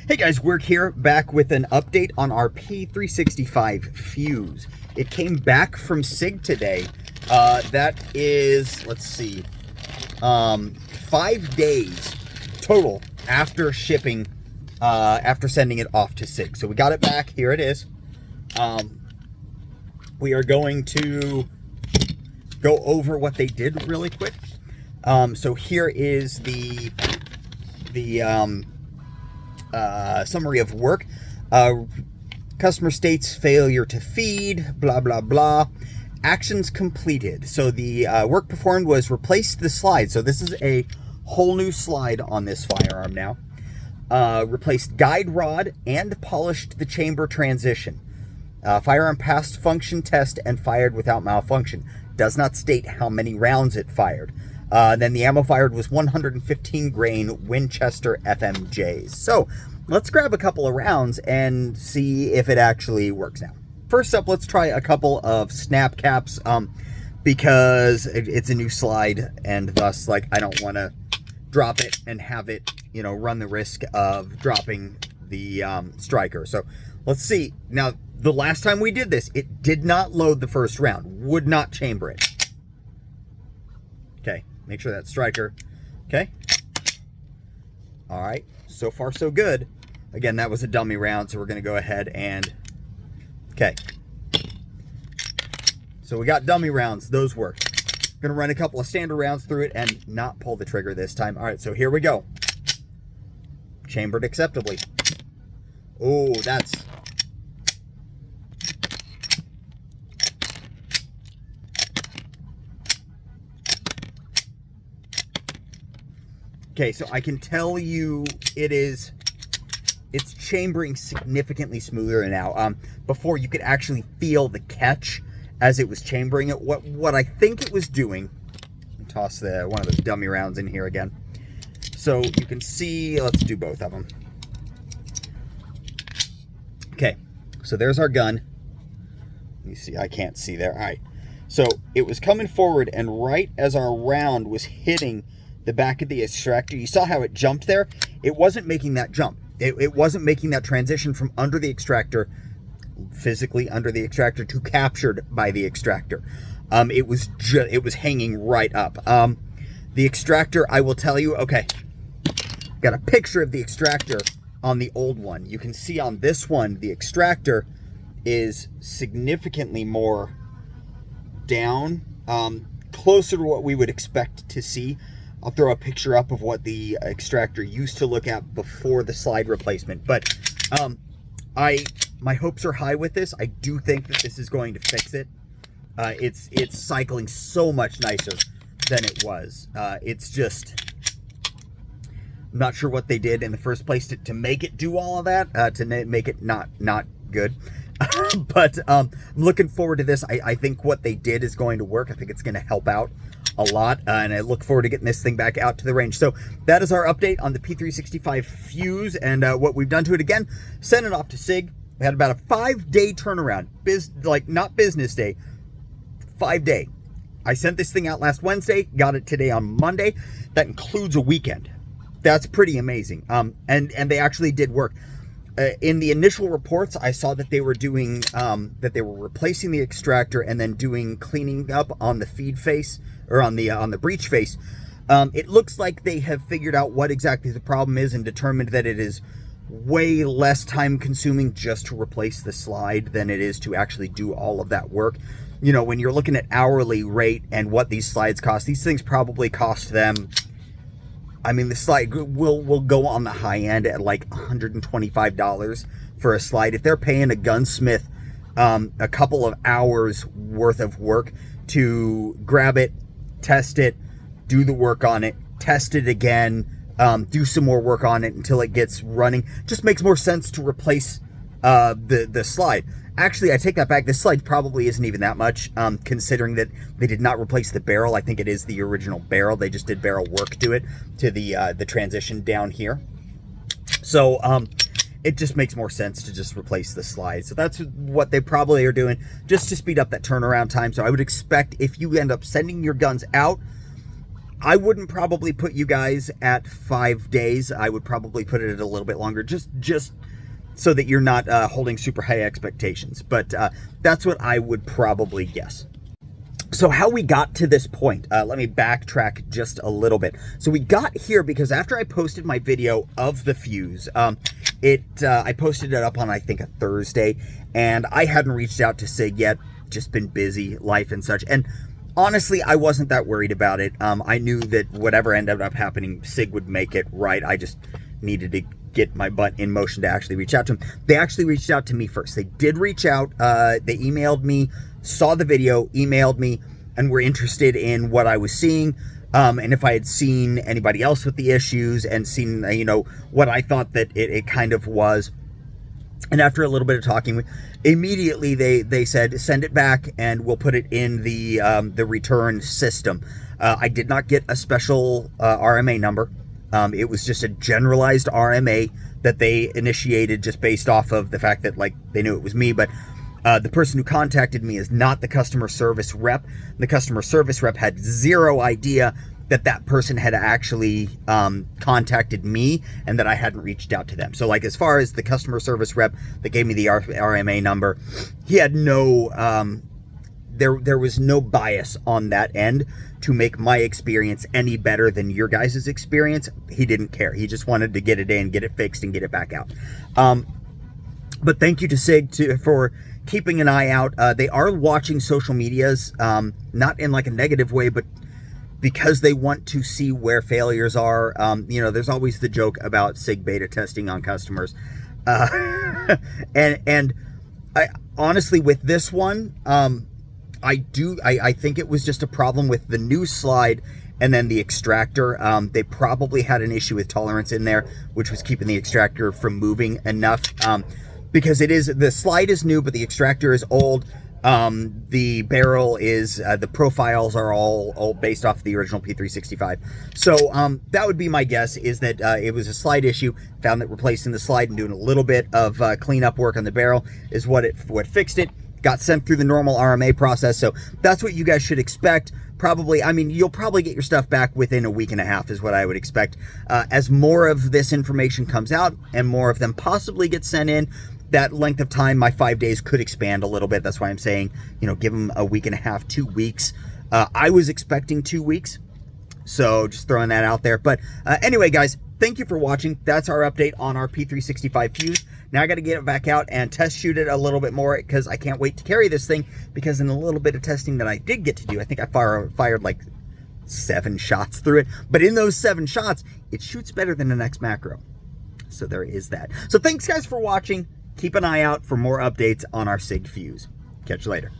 Hey guys, we're here back with an update on our P365 Fuse. It came back from SIG today. That is, let's see, 5 days total after shipping, after sending it off to SIG. So we got it back. Here it is. We are going to go over what they did really quick. So here is the summary of work. Customer states failure to feed, blah, blah, blah. Actions completed. So the work performed was replace the slide. So this is a whole new slide on this firearm now. Replaced guide rod and polished the chamber transition. Firearm passed function test and fired without malfunction. Does not state how many rounds it fired. Then the ammo fired was 115 grain Winchester FMJs. So let's grab a couple of rounds and see if it actually works now. First up, let's try a couple of snap caps, because it's a new slide, and thus, like, I don't want to drop it and have it, you know, run the risk of dropping the striker. So let's see. Now, the last time we did this, it did not load the first round, would not chamber it. Okay, make sure that striker, okay. All right, so far so good. Again, that was a dummy round, so we're gonna go ahead and, okay. So we got dummy rounds, those work. Gonna run a couple of standard rounds through it and not pull the trigger this time. All right, so here we go. Chambered acceptably. Oh, that's, okay, so I can tell you it's chambering significantly smoother now. Before you could actually feel the catch as it was chambering it. What I think it was doing, toss one of those dummy rounds in here again. So you can see, let's do both of them. Okay, so there's our gun. Let me see, I can't see there. All right, so it was coming forward, and right as our round was hitting the back of the extractor, you saw how it jumped there? It wasn't making that jump. It wasn't making that transition from under the extractor, physically under the extractor, to captured by the extractor. It was hanging right up. The extractor, I will tell you, okay, got a picture of the extractor on the old one. You can see on this one, the extractor is significantly more down, closer to what we would expect to see. I'll throw a picture up of what the extractor used to look at before the slide replacement. But my hopes are high with this. I do think that this is going to fix it. It's cycling so much nicer than it was. It's just, I'm not sure what they did in the first place to make it do all of that, to make it not good. But I'm looking forward to this. I think what they did is going to work. I think it's going to help out a lot, and I look forward to getting this thing back out to the range. So that is our update on the P365 Fuse, and what we've done to it. Again, sent it off to SIG. We had about a 5-day turnaround, not business day, 5-day. I sent this thing out last Wednesday, got it today on Monday. That includes a weekend. That's pretty amazing. And they actually did work. In the initial reports, I saw that they were doing, that they were replacing the extractor and then doing cleaning up on the feed face, or on the breech face. It looks like they have figured out what exactly the problem is and determined that it is way less time consuming just to replace the slide than it is to actually do all of that work. You know, when you're looking at hourly rate and what these slides cost, these things probably cost them, I mean, the slide will go on the high end at like $125 for a slide. If they're paying a gunsmith a couple of hours worth of work to grab it, test it, do the work on it, test it again, do some more work on it until it gets running, just makes more sense to replace the slide. Actually, I take that back. This slide probably isn't even that much, considering that they did not replace the barrel. I think it is the original barrel. They just did barrel work to it, to the transition down here. So it just makes more sense to just replace the slide. So that's what they probably are doing, just to speed up that turnaround time. So I would expect if you end up sending your guns out, I wouldn't probably put you guys at 5 days. I would probably put it at a little bit longer, just so that you're not holding super high expectations. But that's what I would probably guess. So how we got to this point, let me backtrack just a little bit. So we got here because after I posted my video of the fuse, I posted it up on, I think, a Thursday, and I hadn't reached out to Sig yet, just been busy, life and such. And honestly, I wasn't that worried about it. I knew that whatever ended up happening, Sig would make it right. I just needed to get my butt in motion to actually reach out to him. They actually reached out to me first. They did reach out. They emailed me, saw the video, emailed me, and were interested in what I was seeing, and if I had seen anybody else with the issues, and seen, what I thought that it kind of was. And after a little bit of talking, immediately they said, send it back and we'll put it in the return system. I did not get a special RMA number. It was just a generalized RMA that they initiated just based off of the fact that, like, they knew it was me. But the person who contacted me is not the customer service rep. The customer service rep had zero idea that person had actually contacted me and that I hadn't reached out to them. So, like, as far as the customer service rep that gave me the RMA number, he had no, there was no bias on that end to make my experience any better than your guys' experience. He didn't care. He just wanted to get it in, get it fixed, and get it back out. But thank you to Sig for keeping an eye out. They are watching social medias, not in like a negative way, but because they want to see where failures are. There's always the joke about Sig beta testing on customers. And I honestly, with this one, I think it was just a problem with the new slide and then the extractor. They probably had an issue with tolerance in there, which was keeping the extractor from moving enough. Because the slide is new, but the extractor is old. The barrel is, the profiles are all based off the original P365. So that would be my guess, is that it was a slide issue. Found that replacing the slide and doing a little bit of cleanup work on the barrel is what fixed it. Got sent through the normal RMA process. So that's what you guys should expect. Probably, you'll probably get your stuff back within a week and a half is what I would expect. As more of this information comes out and more of them possibly get sent in, that length of time, my 5 days, could expand a little bit. That's why I'm saying, give them a week and a half, 2 weeks. I was expecting 2 weeks, so just throwing that out there. But anyway, guys, thank you for watching. That's our update on our P365 Fuse. Now I got to get it back out and test shoot it a little bit more, because I can't wait to carry this thing, because in a little bit of testing that I did get to do, I think I fired like 7 shots through it. But in those 7 shots, it shoots better than the next macro. So there is that. So thanks, guys, for watching. Keep an eye out for more updates on our SIG Fuse. Catch you later.